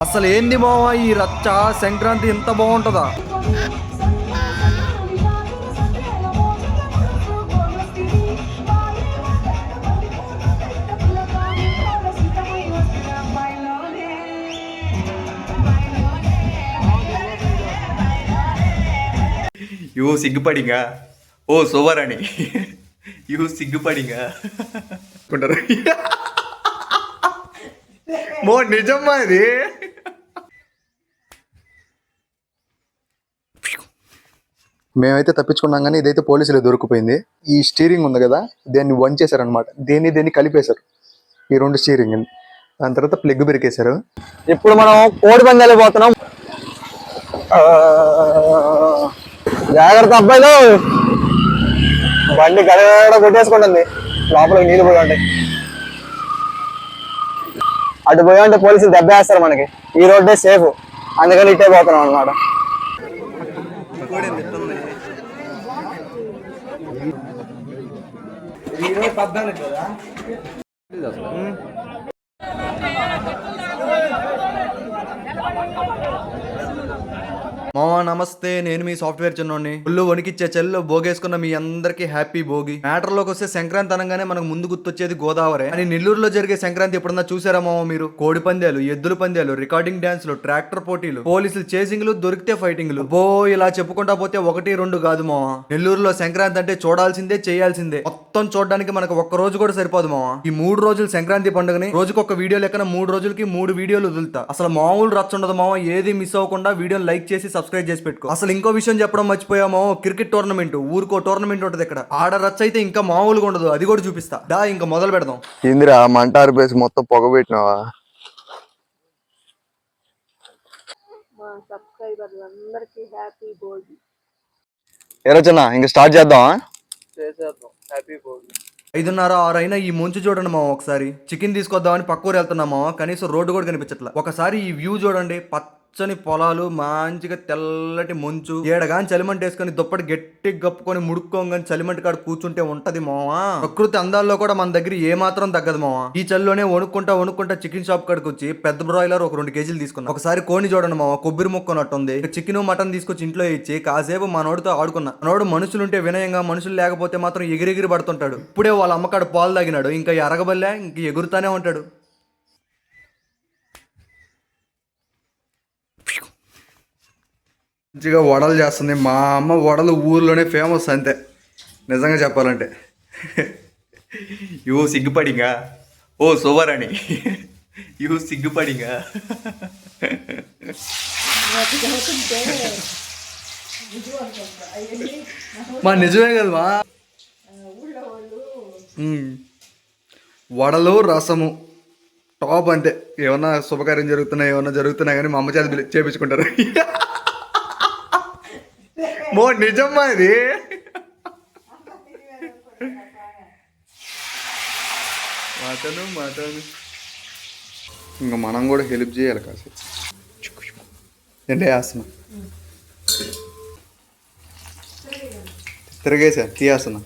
అసలు ఏంది మావా ఈ రచ్చ? సంక్రాంతి ఇంత బాగుంటుందా? యూ సిగ్గుపడిగా ఓ సోవరాణి, యూ సిగ్గుపడిగా అనుకుంటారు. మో నిజమ్మా ఇది? మేమైతే తప్పించుకున్నాం కానీ ఇదైతే పోలీసులు దొరికిపోయింది. ఈ స్టీరింగ్ ఉంది కదా, దాన్ని వంచేశారనమాట. దేన్ని కలిపేశారు, ఈ రెండు స్టీరింగ్. దాని తర్వాత ప్లగ్ బెరికేశారు. ఇప్పుడు మనం కోడి పందాలు పోతున్నాం. జాగ్రత్త అబ్బాయిలు, బండి గడగడ కొట్టేసుకుంటుంది, లోపలికి నీళ్ళు పోయి ఉంటాయి. అటు పోయి ఉంటే పోలీసులు దెబ్బేస్తారు మనకి. ఈ రోడ్డే సేఫ్, అందుకని ఇట్టే పోతున్నాం అనమాట. మావా నమస్తే, నేను మీ సాఫ్ట్వేర్ చిన్నోడిని. ఫుల్లు వణికిచ్చే చెల్లు భోగేసుకున్న మీ అందరికి హ్యాపీ భోగి. మ్యాటర్ లోకి వస్తే సంక్రాంతి అనగానే మనకు ముందు గుర్తొచ్చేది గోదావరి. అని నెల్లూరులో జరిగే సంక్రాంతి ఎప్పుడన్నా చూసారా మావా మీరు? కోడి పందాలు, ఎద్దుల పందాలు, రికార్డింగ్ డాన్స్లు, ట్రాక్టర్ పోటీలు, పోలీసులు చేసింగ్లు, దొరికితే ఫైటింగ్లు. ఇలా చెప్పుకుంటా పోతే 1, 2 కాదు మావా. నెల్లూరులో సంక్రాంతి అంటే చూడాల్సిందే, చేయాల్సిందే. మొత్తం చూడడానికి మనకు ఒక్క రోజు కూడా సరిపోదు మావా. ఈ 3 రోజులు సంక్రాంతి పండుగని రోజుకొక వీడియో లెక్కన 3 రోజులకి 3 వీడియోలు వదులుతా. అసలు మామూలు రచ్చ ఉండదు మావా. ఏది మిస్ అవ్వకుండా వీడియోని లైక్ చేసి సబ్స్క్రైబ్ చేసి పెట్టుకో. అసలు ఇంకో విషయం చెప్పడం మర్చిపోయామో, క్రికెట్ టోర్నమెంట్, ఊరికో టోర్నమెంట్ ఉంటది ఇక్కడ. ఆడ రచ్చ అయితే ఇంకా మామూలుగా ఉండదు, అది కూడా చూపిస్తా. ఇంకా మొదలు పెడదాం. ఇందిరా మంటారు పేసి మొత్తం పొగ పెట్టినావా? ఏ రోజున ఇంకా స్టార్ట్ చేద్దాం. 5:30, 6 అయినా ఈ ముంచు చూడండి మామ. ఒకసారి చికెన్ తీసుకొద్దామని పక్కూరు వెళ్తున్నాం మామ, కనీసం రోడ్డు కూడా కనిపించట్లా. ఒకసారి ఈ వ్యూ చూడండి, పచ్చని పొలాలు, మంచిగా తెల్లటి మంచు, ఏడగాని చలిమంట వేసుకొని దుప్పటి గట్టి గప్పుకొని ముడుక్కోగాని చలిమంట కాడ కూర్చుంటే ఉంటది మావా. ప్రకృతి అందాల్లో కూడా మన దగ్గర ఏ మాత్రం తగ్గదు మావా. ఈ చల్లోనే వణుక్కుంటా చికెన్ షాప్ కాడికి వచ్చి పెద్ద బ్రాయిలర్ ఒక 2 కేజీలు తీసుకున్నా. ఒకసారి కోని చూడండి మావా, కొబ్బరి ముక్కనట్టుంది. చికెన్ మటన్ తీసుకొచ్చి ఇంట్లో ఇచ్చి కాసేపు మనోడితో ఆడుకున్నా. మనోడు మనుషులుంటే వినయంగా, మనుషులు లేకపోతే మాత్రం ఎగిరెగిరి పడుతుంటాడు. ఇప్పుడే వాళ్ళ అమ్మకాడు పాలు తాగినాడు, ఇంకా ఎరగబల్లే ఇంక ఎగురుతానే ఉంటాడు. మంచిగా వడలు చేస్తుంది మా అమ్మ. వడలు ఊర్లోనే ఫేమస్ అంతే, నిజంగా చెప్పాలంటే. యూ సిగ్గుపడిగా ఓ సోవరాణి, యూ సిగ్గుపడిగా. మా నిజమే కదా మా. వడలు రసము టాప్ అంతే. ఏమన్నా శుభకార్యం జరుగుతున్నా కానీ మా అమ్మ చేత చేపించుకుంటారు. మో నిజమ్మా ఇది? మటను ఇంకా మనం కూడా హెల్ప్ చేయాలి కాసేపు. ఏంటే వేస్తున్నా, తిరగేసా తీయేస్తున్నా.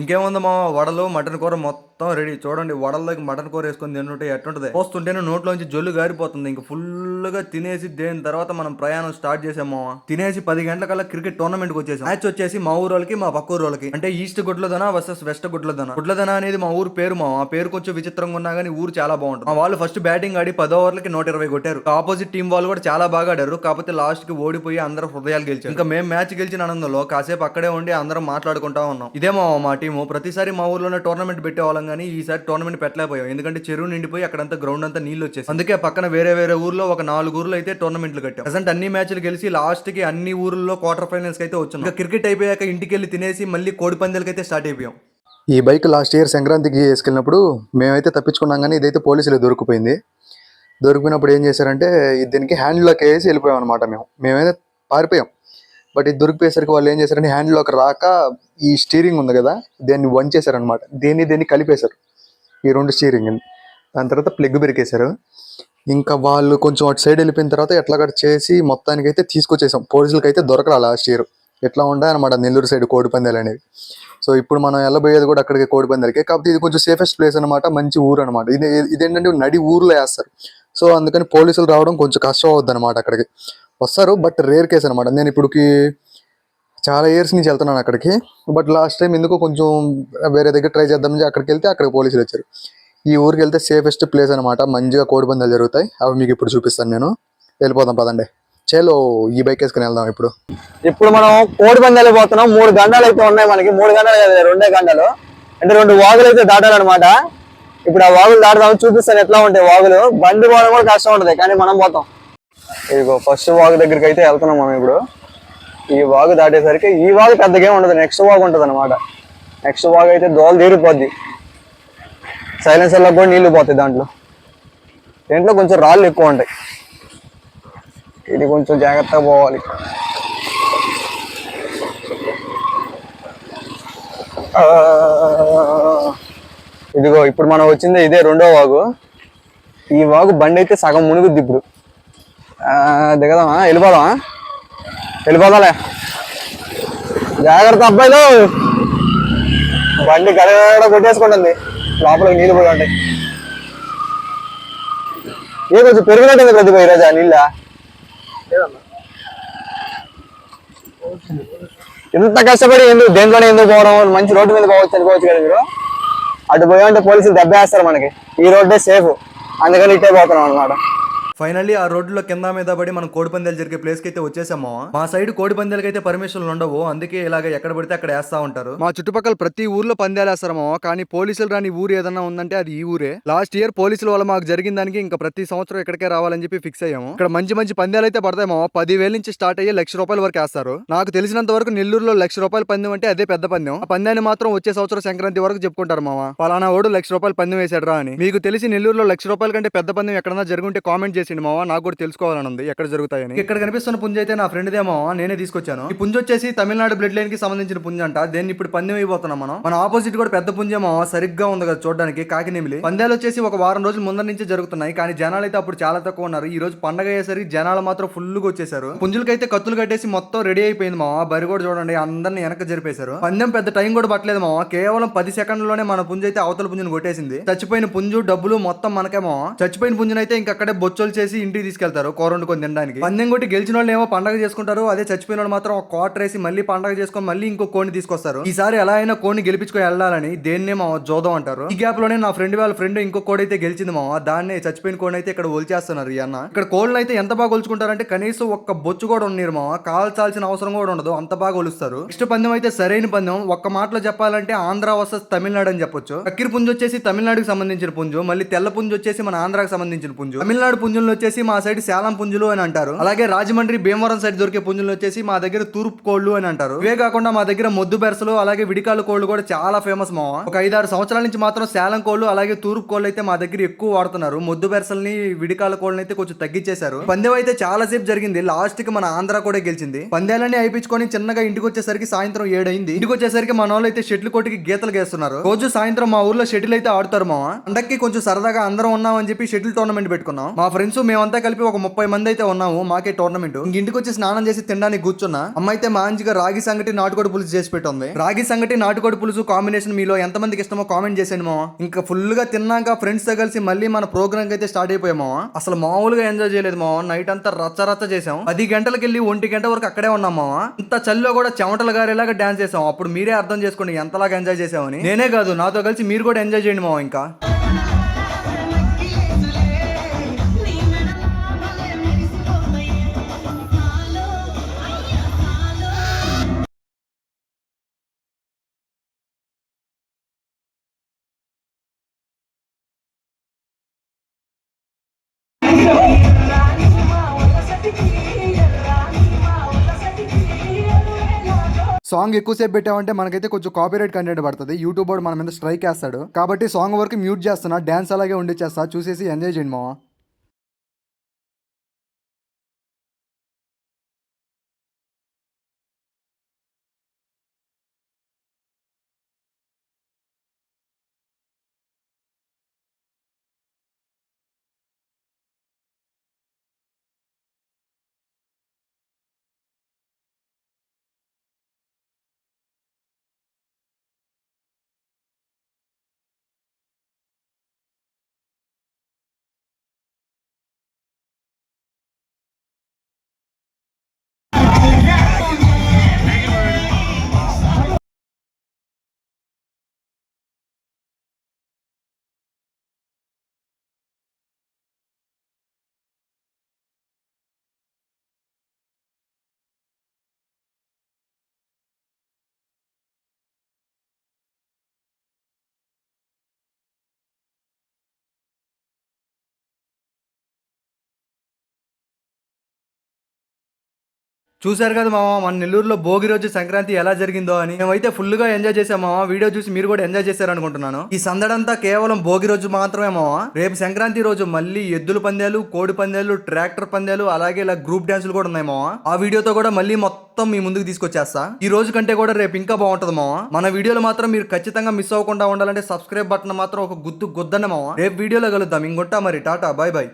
ఇంకేముంది మా, వడలు మటన్ కూర మొత్తం రెడీ. చూడండి, వడల్లోకి మటన్ కూర వేసుకొని తింటుంటే ఎట్టుంటది. పోస్తుంటేనే నోట్లోంచి జొల్లు గారిపోతుంది. ఇంక ఫుల్గా తినేసి దేని తర్వాత మనం ప్రయాణం స్టార్ట్ చేసాము. తినేసి 10 గంటలకల్లా క్రికెట్ టోర్నమెంట్ కి వచ్చేసాం. మ్యాచ్ వచ్చేసి మా ఊరు వాళ్ళకి, మా పక్క ఊరు వాళ్ళకి. అంటే ఈస్ట్ గుడ్లదన వర్సెస్ వెస్ట్ గుడ్లదన. గుడ్లదన అనేది మా ఊరు పేరు. ఆ పేరు కొంచెం విచిత్రంగా ఉన్నా కానీ ఊరు చాలా బాగుంటుంది. మా వాళ్ళు ఫస్ట్ బ్యాటింగ్ ఆడి 10 ఓవర్లకి 120 కొట్టారు. ఆపోజిట్ టీం వాళ్ళు కూడా చాలా బాగా ఆడారు. కాకపోతే లాస్ట్ కి ఓడిపోయి అందరూ హృదయాలు గెలిచారు. ఇంకా మేము మ్యాచ్ గెలిచిన ఆనందంలో కాసేపు అక్కడే ఉండి అందరం మాట్లాడుకుంటా ఉన్నాం. ఇదే మా టీము. ప్రతిసారి మా ఊర్లోనే టోర్నమెంట్ పెట్టేవాళ్ళం కానీ ఈసారి టోర్నమెంట్ పెట్టలేకపోయాం. ఎందుకంటే చెరువు నిండిపోయి అక్కడంతా గ్రౌండ్ అంతా నీళ్ళు వచ్చేసి. అందుకే పక్కన వేరే ఊర్లో ఒక 4 ఊర్లు అయితే టోర్నమెంట్లు కట్టాం. ప్రెసెంట్ అన్ని మ్యాచ్లు గెలిచి లాస్ట్ కి అన్ని ఊర్లలో క్వార్టర్ ఫైనల్స్ అయితే వచ్చాం. ఇంకా క్రికెట్ అయిపోయాక ఇంటికి వెళ్ళి తినేసి మళ్ళీ కోడి పందాలకి అయితే స్టార్ట్ అయిపోయాం. ఈ బైక్ లాస్ట్ ఇయర్ సంక్రాంతికి వేసుకెళ్ళినప్పుడు మేమైతే తప్పించుకున్నాం కానీ ఇదైతే పోలీసులు దొరికిపోయింది. దొరికిపోయినప్పుడు ఏం చేశారంటే దీనికి హ్యాండ్లోకి వేసి వెళ్ళిపోయాం అనమాట. మేమైతే పారిపోయాం. బట్ ఇది దొరికిపోయేసరికి వాళ్ళు ఏం చేశారంటే హ్యాండ్లోకి రాక ఈ స్టీరింగ్ ఉంది కదా, దాన్ని వంచేశారనమాట. దేన్ని కలిపేశారు, ఈ రెండు స్టీరింగ్. దాని తర్వాత ప్లగ్ బెరికేశారు. ఇంకా వాళ్ళు కొంచెం అటు సైడ్ వెళ్ళిపోయిన తర్వాత ఎట్లా కట్ చేసి మొత్తానికి అయితే తీసుకొచ్చేసాం. పోలీసులకి అయితే దొరకరా లాస్ట్ ఇయర్. ఎట్లా ఉంటాయన్నమాట నెల్లూరు సైడ్ కోడి పందాలు అనేవి. సో ఇప్పుడు మనం వెళ్ళబోయేది కూడా అక్కడికి కోడి పందాలకి. కాకపోతే ఇది కొంచెం సేఫెస్ట్ ప్లేస్ అనమాట, మంచి ఊరు అనమాట. ఇదేంటంటే నడి ఊర్లో వేస్తారు. సో అందుకని పోలీసులు రావడం కొంచెం కష్టం అవుద్ది అనమాట. అక్కడికి వస్తారు బట్ రేర్ కేసు అనమాట. నేను ఇప్పుడుకి చాలా ఇయర్స్ నుంచి వెళ్తున్నాను అక్కడికి. బట్ లాస్ట్ టైం ఎందుకో కొంచెం వేరే దగ్గర ట్రై చేద్దామని అక్కడికి వెళ్తే అక్కడికి పోలీసులు వచ్చారు. ఈ ఊరికి వెళ్తే సేఫెస్ట్ ప్లేస్ అనమాట. మంచిగా కోడిపందాలు జరుగుతాయి. అవి మీకు ఇప్పుడు చూపిస్తాను నేను. వెళ్ళిపోదాం పదండి. చలో ఈ బైక్ వేసుకుని వెళ్దాం ఇప్పుడు. ఇప్పుడు మనం కోడి పందాలు పోతున్నాం. 3 గంటలు అయితే ఉన్నాయి మనకి. 3 గంటలు కదా, 2 గంటలు. అంటే 2 వాగులు అయితే దాటాలన్నమాట. ఇప్పుడు ఆ వాగులు దాటుదాం, చూపిస్తాను ఎట్లా ఉంటాయి వాగులు. బండి పోవడం కూడా కష్టం ఉంటుంది, కానీ మనం పోతాం. ఇదిగో ఫస్ట్ వాగు దగ్గరికి అయితే వెళ్తున్నాం మనం ఇప్పుడు. ఈ వాగు దాటేసరికి ఈ వాగు పెద్దగా ఏమి ఉండదు, నెక్స్ట్ వాగు ఉంటుంది అనమాట. నెక్స్ట్ వాగు అయితే దోలు తీరిపోద్ది. సైలెన్సర్లో కూడా నీళ్లు పోతాయి దీంట్లో కొంచెం రాళ్ళు ఎక్కువ ఉంటాయి. ఇది కొంచెం జాగ్రత్తగా పోవాలి. ఇదిగో ఇప్పుడు మనం వచ్చింది ఇదే 2వ వాగు. ఈ వాగు బండి అయితే సగం మునుగుద్ది ఇప్పుడు. దిగదామా? వెళ్ళిపోదాలే. జాగ్రత్త అబ్బాయిలు, బండి గడగడ కొట్టేసుకుంటుంది, లోపలికి నీళ్ళు పోయి ఉంటాయి. ఏ కొంచెం పెరిగినట్టుంది ప్రతిభ ఈరోజు ఆ నీళ్ళ. ఎంత కష్టపడి దేంట్లోనే ఎందుకు పోవడం, మంచి రోడ్డు మీద పోవచ్చు అనుకోవచ్చు కదా మీరు. అటు పోయామంటే పోలీసులు దెబ్బేస్తారు మనకి. ఈ రోడ్డే సేఫ్, అందుకని ఇట్టే పోతున్నాం అనమాట. ఫైనల్లీ ఆ రోడ్లో కింద మీద పడి మనం కోడిపందాలు జరిగే ప్లేస్ కి అయితే వచ్చేసామో. మా సైడ్ కోడిపందాలకి అయితే పర్మిషన్లు ఉండవు, అందుకే ఇలాగ ఎక్కడ పడితే అక్కడ వేస్తా ఉంటారు. మా చుట్టుపక్కల ప్రతి ఊర్లో పందాలు వేస్తారమో, కానీ పోలీసులు రాని ఊరు ఏదన్నా ఉందంటే అది ఈ ఊరే. లాస్ట్ ఇయర్ పోలీసుల వల్ల మాకు జరిగిన దానికి ఇంకా ప్రతి సంవత్సరం ఇక్కడికే రావాలని చెప్పి ఫిక్స్ అయ్యాము. ఇక్కడ మంచి మంచి పందాలు అయితే పడతాయేమో. 10,000 నుంచి స్టార్ట్ అయ్యి ₹1,00,000 వరకు వేస్తారు. నాకు తెలిసినంత వరకు నెల్లూరులో ₹1,00,000 పందెం అంటే అదే పెద్ద పందెం. ఆ పందాన్ని మాత్రం వచ్చే సంవత్సరం సంక్రాంతి వరకు చెప్పుకుంటారు మామ. పలానా ఓడు ₹1,00,000 పందెం వేసాడు రా అని. మీకు తెలిసి నెల్లూరులో ₹1,00,000 కంటే పెద్ద పందెం ఎక్కడన్నా జరుగుంటే కామెంట్ చేసిండి మామ, నాకు కూడా తెలుసుకోవాలని ఉంది ఎక్కడ జరుగుతాయని. ఇక్కడ కనిపిస్తున్న పుంజ అయితే నా ఫ్రెండ్ దేమో, నేనే తీసుకొచ్చాను. ఈ పుంజ వచ్చేసి తమిళనాడు బ్లడ్ లైన్ కి సంబంధించిన పుంజ అంట. దేన్ని ఇప్పుడు పందెం అయిపోతున్నాం మనం. మన ఆపోజిట్ కూడా పెద్ద పుంజేమో సరిగ్గా ఉంది కదా చూడడానికి, కాకినేమిలి. పందాలు వచ్చేసి ఒక వారం రోజుల ముందర నుంచి జరుగుతున్నాయి, కానీ జనాలు అయితే అప్పుడు చాలా తక్కువ ఉన్నారు. ఈ రోజు పండగ అయ్యేసరికి జనాలు మాత్రం ఫుల్ గా వచ్చేసారు. పుంజులకైతే కత్తులు కట్టేసి మొత్తం రెడీ అయిపోయింది మామ. బరి కూడా చూడండి, అందరిని వెనక జరిపేశారు. పందెం పెద్ద టైం కూడా పట్టలేదు మామ, కేవలం 10 సెకండ్లోనే మన పుంజు అయితే అవతల పుంజుని కొట్టేసింది. చచ్చిపోయిన పుంజు డబ్బులు మొత్తం మనకేమో. చచ్చిపోయిన పుంజునైతే ఇంకక్కడే బొచ్చోలు చేసి ఇంటికి తీసుకెళ్తారు కూరొండుకొని తినడానికి. పందెం కొట్టి గెలిచిన వాళ్ళు ఏమో పండగ చేసుకుంటారు, అదే చచ్చిపోయిన వాళ్ళు మాత్రం ఒక క్వార్టర్ వేసి మళ్ళీ పండగ చేసుకొని మళ్ళీ ఇంకో కోడిని తీసుకొస్తారు. ఈసారి ఎలా అయినా కోడిని గెలిపించుకొని వెళ్ళాలని దేన్నేమో జోదం అంటారు. ఈ గ్యాప్ లోనే నా వాళ్ళ ఫ్రెండ్ ఇంకో కోడి అయితే గెలిచింది మామ. దాన్ని చచ్చిపోయిన కోడిని అయితే ఇక్కడ ఒలిచేస్తున్నారు ఈ అన్న. ఇక్కడ కోళ్ళని అయితే ఎంత బాగా ఒలుచుకుంటారంటే కనీసం ఒక్క బొచ్చు కూడా ఉన్నారు మామ, కాల్చాల్సిన అవసరం కూడా ఉండదు, అంత బాగా ఒలుస్తారు. నెక్స్ట్ పందెం అయితే సరైన పందెం. ఒక్క మాటలో చెప్పాలంటే ఆంధ్ర వర్సెస్ తమిళనాడు అని చెప్పొచ్చు. కక్కిరి పుంజు వచ్చేసి తమిళనాడుకి సంబంధించిన పుంజు, మళ్ళీ తెల్ల పుంజు వచ్చేసి మన ఆంధ్రాకి సంబంధించిన పుంజు. తమిళనాడు పుంజులు వచ్చేసి మా సైడ్ శాలం పుంజులు అని అంటారు. అలాగే రాజమండ్రి భీమవరం సైడ్ దొరికే పుంజులు వచ్చేసి మా దగ్గర తూర్పు కోళ్లు అని అంటారు. ఇవే కాకుండా మా దగ్గర మొద్దు బెరసలు అలాగే విడికాల కోళ్లు కూడా చాలా ఫేమస్ మావా. ఒక 5-6 సంవత్సరాల నుంచి మాత్రం శాలం కోళ్లు అలాగే తూర్పు కోళ్లు అయితే మా దగ్గర ఎక్కువ వాడుతున్నారు. మొద్దు బెరసల్ని విడికాల కోళ్ళని అయితే కొంచెం తగ్గించేశారు. పందెం అయితే చాలా సేపు జరిగింది, లాస్ట్ కి మన ఆంధ్ర కూడా గెలిచింది. పందాలన్నీ అయిపించుకొని చిన్నగా ఇంటికి వచ్చేసరికి సాయంత్రం 7 అయింది. ఇంటికి వచ్చేసరికి మన వాళ్ళు అయితే షెటిల్ కోటికి గీతలు గేస్తున్నారు. రోజు సాయంత్రం మా ఊర్లో షెటిల్ అయితే ఆడుతారు మావా. పండక్కి కొంచెం సరదాగా అందరం ఉన్నామని చెప్పి షెటిల్ టోర్నమెంట్ పెట్టుకున్నాం. మా ఫ్రెండ్స్ మేమంతా కలిపి ఒక 30 మంది అయితే ఉన్నాము. మాకే టోర్నమెంట్. ఇంటికి వచ్చి స్నానం చేసి తినడానికి కూర్చున్నా. అమ్మ అయితే మంచిగా రాగి సంగటి నాటుకోడి పులుసు చేసి పెట్టింది. రాగి సంగటి నాటుకోడి పులుసు కాంబినేషన్ మీలో ఎంత మందికి ఇష్టమో కామెంట్ చేసేయండి మావా. ఇంకా ఫుల్ గా తిన్నాక ఫ్రెండ్స్ తో కలిసి మళ్ళీ మన ప్రోగ్రామ్ అయితే స్టార్ట్ అయిపోయాము. అసలు మామూలుగా ఎంజాయ్ చేయలేదు మావా. నైట్ అంతా రచ్చ చేసాం. 10 గంటలకు వెళ్ళి 1 గంట వరకు అక్కడే ఉన్నాం మావా. ఇంత చలిలో కూడా చెమటలు గారేలాగా డాన్స్ చేసాం. అప్పుడు మీరే అర్థం చేసుకోండి ఎంతలాగా ఎంజాయ్ చేసామని. నేనే కాదు, నాతో కలిసి మీరు కూడా ఎంజాయ్ చేయండి మావా. ఇంకా సాంగ్ ఎక్కువసేపు పెట్టామంటే మనకైతే కొంచెం కాపీరైట్ కంటెంట్ పడుతుంది. యూట్యూబ్ వాడు మన మీద స్ట్రైక్ వేస్తాడు. కాబట్టి సాంగ్ వరకు మ్యూట్ చేస్తున్నా, డాన్స్ అలాగే ఉండి చేస్తా. చూసేసి ఎంజాయ్ చేయండి మావా. చూశారు కదా మామ మన నెల్లూరులో భోగి రోజు సంక్రాంతి ఎలా జరిగిందో అని. మేమైతే ఫుల్ గా ఎంజాయ్ చేసాం మామ. వీడియో చూసి మీరు కూడా ఎంజాయ్ చేశారు అనుకుంటున్నాను. ఈ సందడంతా కేవలం భోగి రోజు మాత్రమే మామ. రేపు సంక్రాంతి రోజు మళ్ళీ ఎద్దుల పందాలు, కోడి పందాలు, ట్రాక్టర్ పందాలు, అలాగే ఇలా గ్రూప్ డాన్సులు కూడా ఉన్నాయి మామ. ఆ వీడియోతో కూడా మళ్ళీ మొత్తం మీ ముందుకు తీసుకొచ్చేస్తా. ఈ రోజు కంటే కూడా రేపు ఇంకా బాగుంటది మామ. మన వీడియోలో మాత్రం మీరు ఖచ్చితంగా మిస్ అవ్వకుండా ఉండాలంటే సబ్స్క్రైబ్ బటన్ మాత్రం ఒక గుద్దండి మామ. రేపు వీడియోలో కలుద్దాం. ఇంకొంటా మరి, టాటా, బాయ్ బాయ్.